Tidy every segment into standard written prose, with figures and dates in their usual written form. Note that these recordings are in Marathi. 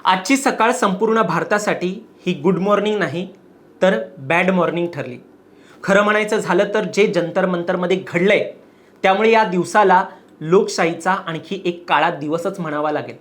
आजची सकाळ संपूर्ण भारतासाठी ही गुड मॉर्निंग नाही तर बॅड मॉर्निंग ठरली। खरं म्हणायचं झालं तर जे जंतर मंतरमध्ये घडलंय त्यामुळे या दिवसाला लोकशाहीचा आणखी एक काळा दिवसच म्हणावा लागेल।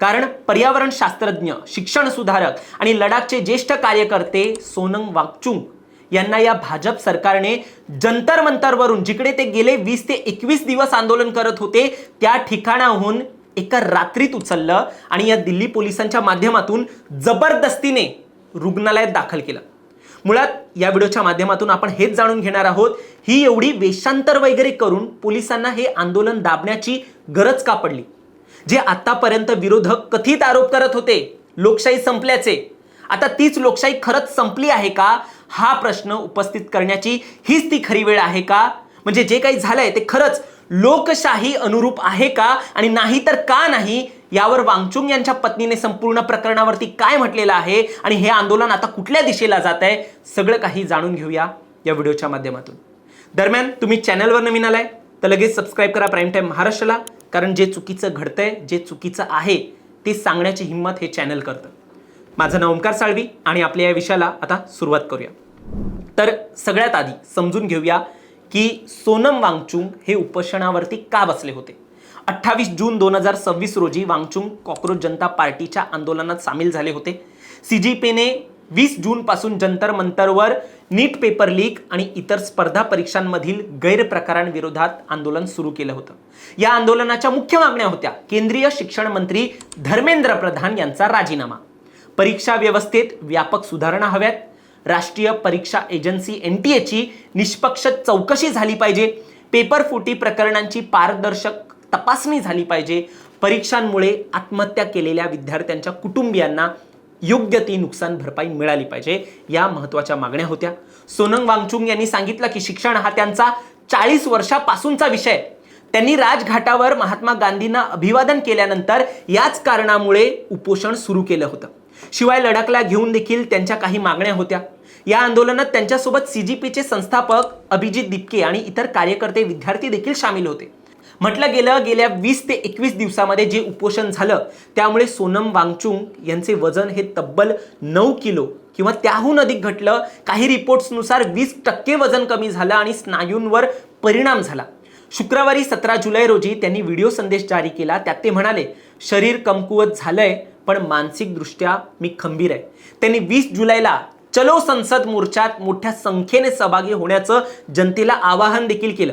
कारण पर्यावरण शास्त्रज्ञ, शिक्षण सुधारक आणि लडाखचे ज्येष्ठ कार्यकर्ते सोनम वांगचुक यांना या भाजप सरकारने जंतर मंतरवरून जिकडे ते गेले 20 ते 21 दिवस आंदोलन करत होते त्या ठिकाणाहून एका रात्रीत उचललं आणि या दिल्ली पोलिसांच्या माध्यमातून जबरदस्तीने रुग्णालयात दाखल केलं। मुळात या व्हिडिओच्या माध्यमातून आपण हेच जाणून घेणार आहोत, ही एवढी वेषांतर वगैरे करून पोलिसांना हे आंदोलन दाबण्याची गरज का पडली। जे आतापर्यंत विरोधक कथित आरोप करत होते लोकशाही संपल्याचे, आता तीच लोकशाही खरंच संपली आहे का हा प्रश्न उपस्थित करण्याची हीच ती खरी वेळ आहे का? म्हणजे जे काही झालंय ते खरंच लोकशाही अनुरूप आहे का आणि नाही तर का नाही यावर वांगचुक यांच्या पत्नीने संपूर्ण प्रकरणावरती काय म्हटलेलं आहे आणि हे आंदोलन आता कुठल्या दिशेला जात आहे सगळं काही जाणून घेऊया या व्हिडिओच्या माध्यमातून। दरम्यान तुम्ही चॅनलवर नवीन आलाय तर लगेच सबस्क्राइब करा प्राईम टाइम महाराष्ट्राला, कारण जे चुकीचं घडतंय, जे चुकीचं आहे ते सांगण्याची हिंमत हे चॅनल करतं। माझं नाव ओमकार साळवी आणि आपल्या या विषयाला आता सुरुवात करूया। तर सगळ्यात आधी समजून घेऊया की सोनम वांगचुक हे उपोषणावरती का बसले होते। 28 जून 2026 रोजी वांगचुक कॉकरोच जनता पार्टीच्या आंदोलनात सामील झाले होते। सीजेपीने 20 जून पासून जंतर मंतरवर नीट पेपर लीक आणि इतर स्पर्धा परीक्षांमधील गैरप्रकारांविरोधात आंदोलन सुरू केलं होतं। या आंदोलनाच्या मुख्य मागण्या होत्या केंद्रीय शिक्षण मंत्री धर्मेंद्र प्रधान यांचा राजीनामा, परीक्षा व्यवस्थेत व्यापक सुधारणा हव्यात, राष्ट्रीय परीक्षा एजन्सी NTA निष्पक्ष चौकशी झाली पाहिजे, पेपर फुटी प्रकरणांची पारदर्शक तपासणी झाली पाहिजे, परीक्षांमुळे आत्महत्या केलेल्या विद्यार्थ्यांच्या कुटुंबियांना योग्य ती नुकसान भरपाई मिळाली पाहिजे, या महत्त्वाच्या मागण्या होत्या। सोनम वांगचुक यांनी सांगितलं की शिक्षण हा त्यांचा 40 वर्षापासूनचा विषय। त्यांनी राजघाटावर महात्मा गांधींना अभिवादन केल्यानंतर याच कारणामुळे उपोषण सुरू केलं होतं। शिवाय लडाखला घेऊन देखील त्यांच्या काही मागण्या होत्या। या आंदोलनात त्यांच्यासोबत सीजेपीचे संस्थापक अभिजित दिपके आणि इतर कार्यकर्ते, विद्यार्थी देखील सामील होते। म्हटलं गेलं गेल्या 20 ते 21 दिवसामध्ये जे उपोषण झालं त्यामुळे सोनम वांगचुक यांचे वजन हे तब्बल 9 किलो किंवा त्याहून अधिक घटलं। काही रिपोर्ट्सनुसार 20% वजन कमी झालं आणि स्नायूंवर परिणाम झाला। शुक्रवारी 17 जुलै रोजी त्यांनी व्हिडिओ संदेश जारी केला। त्यात ते म्हणाले, शरीर कमकुवत झालंय पण मानसिकदृष्ट्या मी खंबीर आहे। त्यांनी 20 जुलैला चलो संसद मोर्चात मोठ्या संख्येने सहभागी होण्याचं जनतेला आवाहन देखील केलं।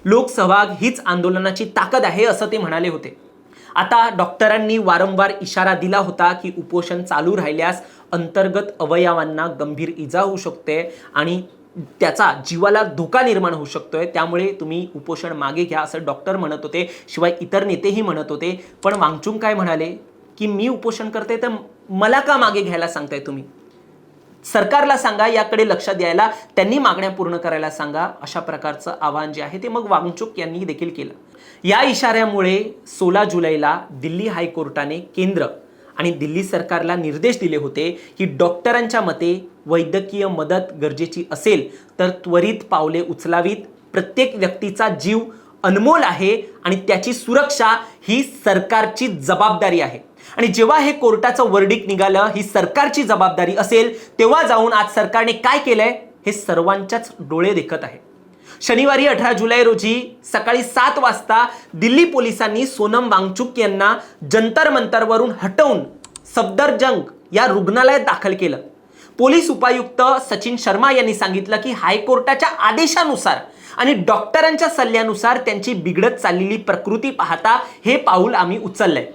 लोकसहभाग हीच आंदोलनाची ताकद आहे असं ते म्हणाले होते। आता डॉक्टरांनी वारंवार इशारा दिला होता की उपोषण चालू राहिल्यास अंतर्गत अवयवांना गंभीर इजा होऊ शकते आणि त्याचा जीवाला धोका निर्माण होऊ शकतोय, त्यामुळे तुम्ही उपोषण मागे घ्या असं डॉक्टर म्हणत होते। शिवाय इतर नेतेही म्हणत होते। पण वांगचुक काय म्हणाले की मी उपोषण करते तर मला का मागे घ्यायला सांगताय तुम्ही? सरकारला सांगा याकडे लक्ष द्यायला, त्यांनी मागण्या पूर्ण करायला सांगा, अशा प्रकारचं आवाहन जे आहे ते मग वांगचुक यांनी देखील केलं। या इशाऱ्यामुळे 16 जुलैला दिल्ली हायकोर्टाने केंद्र आणि दिल्ली सरकारला निर्देश दिले होते की डॉक्टरांच्या मते वैद्यकीय मदत गरजेची असेल तर त्वरित पावले उचलावीत। प्रत्येक व्यक्तीचा जीव अनमोल आहे आणि त्याची सुरक्षा ही सरकारची जबाबदारी आहे आणि जेव्हा हे कोर्टाचं वर्डिक्ट निघालं ही सरकारची जबाबदारी असेल तेव्हा जाऊन आज सरकारने काय केलंय हे सर्वांच्याच डोळे देखत आहे। शनिवारी 18 जुलै रोजी सकाळी 7 वाजता दिल्ली पोलिसांनी सोनम वांगचुक यांना जंतर मंतरवरून हटवून सफदरजंग या रुग्णालयात दाखल केलं। पोलीस उपायुक्त सचिन शर्मा यांनी सांगितलं की हायकोर्टाच्या आदेशानुसार आणि डॉक्टरांच्या सल्ल्यानुसार त्यांची बिघडत चाललेली प्रकृती पाहता हे पाऊल आम्ही उचललंय।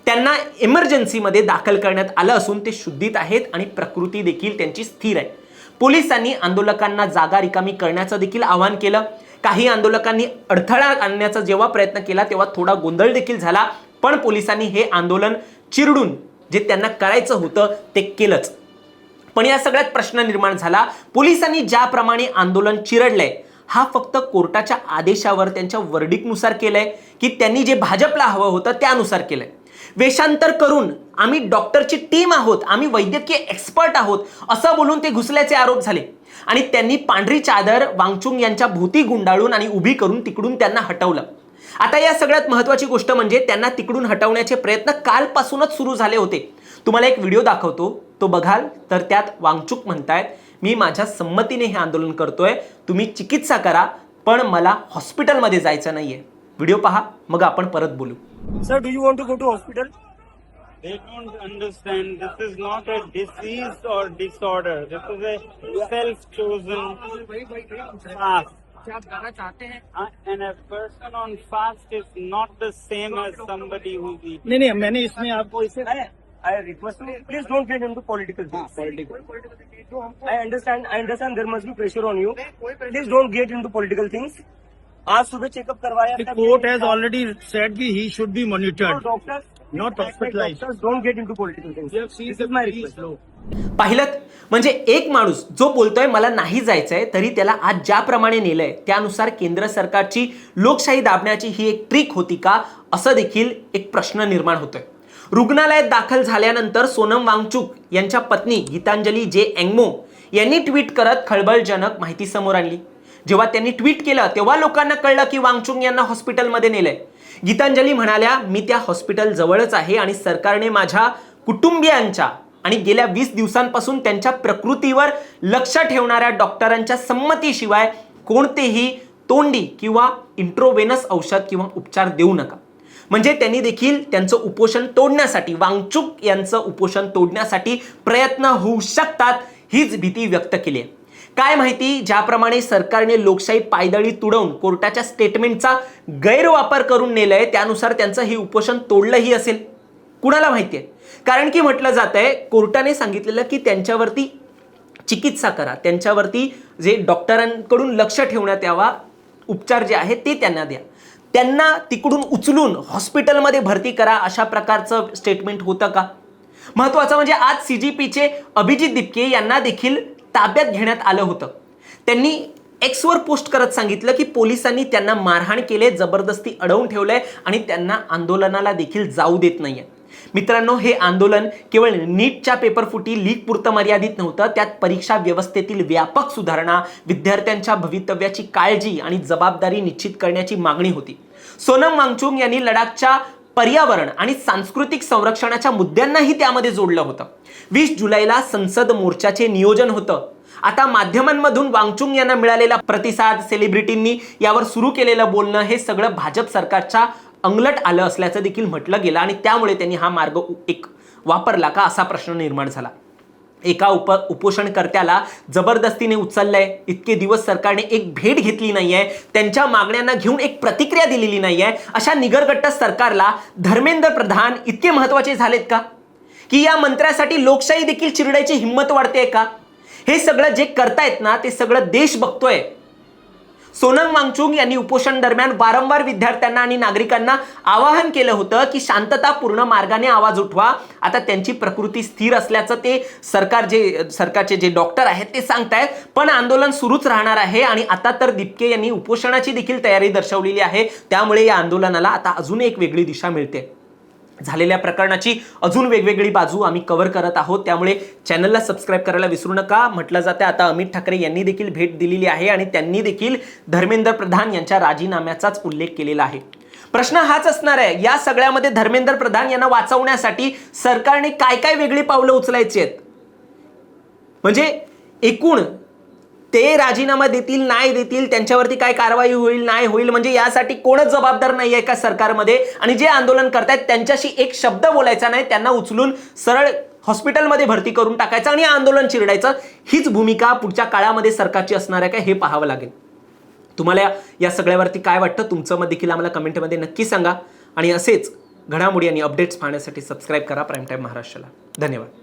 त्यांना इमर्जन्सीमध्ये दाखल करण्यात आलं असून ते शुद्धीत आहेत आणि प्रकृती देखील त्यांची स्थिर आहे। पोलिसांनी आंदोलकांना जागा रिकामी करण्याचं देखील आवाहन केलं। काही आंदोलकांनी अडथळा आणण्याचा जेव्हा प्रयत्न केला तेव्हा थोडा गोंधळ देखील झाला, पण पोलिसांनी हे आंदोलन चिरडून जे त्यांना करायचं होतं ते केलंच। पण या सगळ्यात प्रश्न निर्माण झाला, पोलिसांनी ज्याप्रमाणे आंदोलन चिरडलंय हा फक्त कोर्टाच्या आदेशावर त्यांच्या वर्डिक्टनुसार केलंय की त्यांनी जे भाजपला हवं होतं त्यानुसार केलंय? वेषांतर करून आम्ही डॉक्टरची टीम आहोत, आम्ही वैद्यकीय एक्सपर्ट आहोत असं बोलून ते घुसल्याचे आरोप झाले आणि त्यांनी पांढरी चादर वांगचुक यांच्या भोवती गुंडाळून आणि उभी करून तिकडून त्यांना हटवलं। आता या सगळ्यात महत्त्वाची गोष्ट म्हणजे त्यांना तिकडून हटवण्याचे प्रयत्न कालपासूनच सुरू झाले होते. तुम्हाला एक व्हिडिओ दाखवतो, तो बघाल तर त्यात वांगचुक म्हणतायत, मी माझ्या संमतीने हे आंदोलन करतोय, तुम्ही चिकित्सा करा पण मला हॉस्पिटलमध्ये जायचं नाहीये. व्हिडिओ पहा, मग आपण परत बोलू. Sir, do you want to go to hospital? They don't understand this is not a disease or disorder. This is a self-chosen fast. And a person on fast is not the same as somebody who's eating. नहीं मैंने इसमें आपको इसे I request you, please don't get into political things. I understand there must be pressure on you. Please don't get into political things. आज सुबह चेकअप करवाया. The court has already said that he should be monitored, Doctors, not hospitalized. doctors don't get into political things. This is my request. पाहिलं म्हणजे एक माणूस जो बोलतोय मला नाही जायचंय, तरी त्याला आज ज्याप्रमाणे नेलंय त्यानुसार केंद्र सरकारची लोकशाही दाबण्याची ही एक ट्रिक होती का, असं देखील एक प्रश्न निर्माण होतोय. रुग्णालयात दाखल झाल्यानंतर सोनम वांगचुक यांच्या पत्नी गीतांजली जे एंगमो यांनी ट्विट करत खळबळजनक माहिती समोर आणली. जेव्हा त्यांनी ट्विट केलं तेव्हा लोकांना कळलं की वांगचुक यांना हॉस्पिटलमध्ये नेलंय. गीतांजली म्हणाल्या, मी त्या हॉस्पिटल जवळच आहे आणि सरकारने माझ्या कुटुंबियांच्या आणि गेल्या 20 दिवसांपासून त्यांच्या प्रकृतीवर लक्ष ठेवणाऱ्या डॉक्टरांच्या संमतीशिवाय कोणतेही तोंडी किंवा इंट्रोवेनस औषध किंवा उपचार देऊ नका. म्हणजे त्यांनी देखील त्यांचं उपोषण तोडण्यासाठी, वांगचुक यांचं उपोषण तोडण्यासाठी प्रयत्न होऊ शकतात हीच भीती व्यक्त केली आहे. काय माहिती, ज्याप्रमाणे सरकारने लोकशाही पायदळी तुडवून कोर्टाच्या स्टेटमेंटचा गैरवापर करून नेलंय त्यानुसार त्यांचं हे उपोषण तोडलंही असेल. कुणाला माहिती आहे? कारण की म्हटलं जात आहे, कोर्टाने सांगितलेलं की त्यांच्यावरती चिकित्सा करा, त्यांच्यावरती जे डॉक्टरांकडून लक्ष ठेवण्यात यावा, उपचार जे आहेत ते त्यांना द्या, त्यांना तिकडून उचलून हॉस्पिटलमध्ये भरती करा, अशा प्रकारचं स्टेटमेंट होतं का? महत्त्वाचं म्हणजे आज CGPचे अभिजित दिपके यांना देखील ताब्यात घेण्यात आलं होतं. त्यांनी एक्सवर पोस्ट करत सांगितलं की पोलिसांनी त्यांना मारहाण केले, जबरदस्ती अडवून ठेवलंय आणि त्यांना आंदोलनाला देखील जाऊ देत नाहीये. मित्रांनो, हे आंदोलन केवळ नीटच्या पेपरफुटी लीक पुरतं मर्यादित नव्हतं, त्यात परीक्षा व्यवस्थेतील व्यापक सुधारणा, विद्यार्थ्यांच्या भवितव्याची काळजी आणि जबाबदारी निश्चित करण्याची मागणी होती. सोनम वांगचुक यांनी लडाखच्या पर्यावरण आणि सांस्कृतिक संरक्षणाच्या मुद्द्यांनाही त्यामध्ये जोडलं होतं. 20 जुलैला संसद मोर्चाचे नियोजन होतं. आता माध्यमांमधून वांगचुक यांना मिळालेला प्रतिसाद, सेलिब्रिटींनी यावर सुरू केलेलं बोलणं, हे सगळं भाजप सरकारच्या अंगलट आलं असल्याचं देखील म्हटलं गेलं आणि त्यामुळे त्यांनी हा मार्ग एक वापरला का असा प्रश्न निर्माण झाला. एका उपोषणकर्त्याला जबरदस्तीने उचललंय, इतके दिवस सरकारने एक भेट घेतली नाहीये, त्यांच्या मागण्यांना घेऊन एक प्रतिक्रिया दिलेली नाहीये, अशा निगरगट्ट सरकारला धर्मेंद्र प्रधान इतके महत्त्वाचे झालेत का की या मंत्र्यासाठी लोकशाही देखील चिरडायची हिंमत वाढते का? हे सगळं जे करतायत ना ते सगळं देश बघतोय. सोनम वांगचुक यांनी उपोषण दरम्यान वारंवार विद्यार्थ्यांना आणि नागरिकांना आवाहन केलं होतं की शांततापूर्ण मार्गाने आवाज उठवा. आता त्यांची प्रकृती स्थिर असल्याचं ते सरकारचे जे डॉक्टर आहेत ते सांगतायत, पण आंदोलन सुरूच राहणार आहे. आणि आता तर दिपके यांनी उपोषणाची देखील तयारी दर्शवलेली आहे. त्यामुळे या आंदोलनाला आता अजून एक वेगळी दिशा मिळते. झालेल्या प्रकरणाची अजून वेगवेगळी बाजू आम्ही कव्हर करत आहोत, त्यामुळे चॅनलला सबस्क्राईब करायला विसरू नका. म्हटलं जातं आता अमित ठाकरे यांनी देखील भेट दिलेली आहे आणि त्यांनी देखील धर्मेंद्र प्रधान यांच्या राजीनाम्याचाच उल्लेख केलेला आहे. प्रश्न हाच असणार आहे, या सगळ्यामध्ये धर्मेंद्र प्रधान यांना वाचवण्यासाठी सरकारने काय काय वेगळी पावलं उचलायची आहेत? म्हणजे एकूण ते राजीनामा देतील नाही देतील, त्यांच्यावरती काय कारवाई होईल नाही होईल, म्हणजे यासाठी कोणच जबाबदार नाही आहे का सरकारमध्ये? आणि जे आंदोलन करतायत त्यांच्याशी एक शब्द बोलायचा नाही, त्यांना उचलून सरळ हॉस्पिटलमध्ये भरती करून टाकायचं आणि आंदोलन चिरडायचं, हीच भूमिका पुढच्या काळामध्ये सरकारची असणार आहे का हे पाहावं लागेल. तुम्हाला या सगळ्यावरती काय वाटतं? तुमचं मत देखील आम्हाला कमेंटमध्ये नक्की सांगा. आणि असेच घडामोडी आणि अपडेट्स पाहण्यासाठी सबस्क्राईब करा प्राईम टाईम महाराष्ट्राला. धन्यवाद.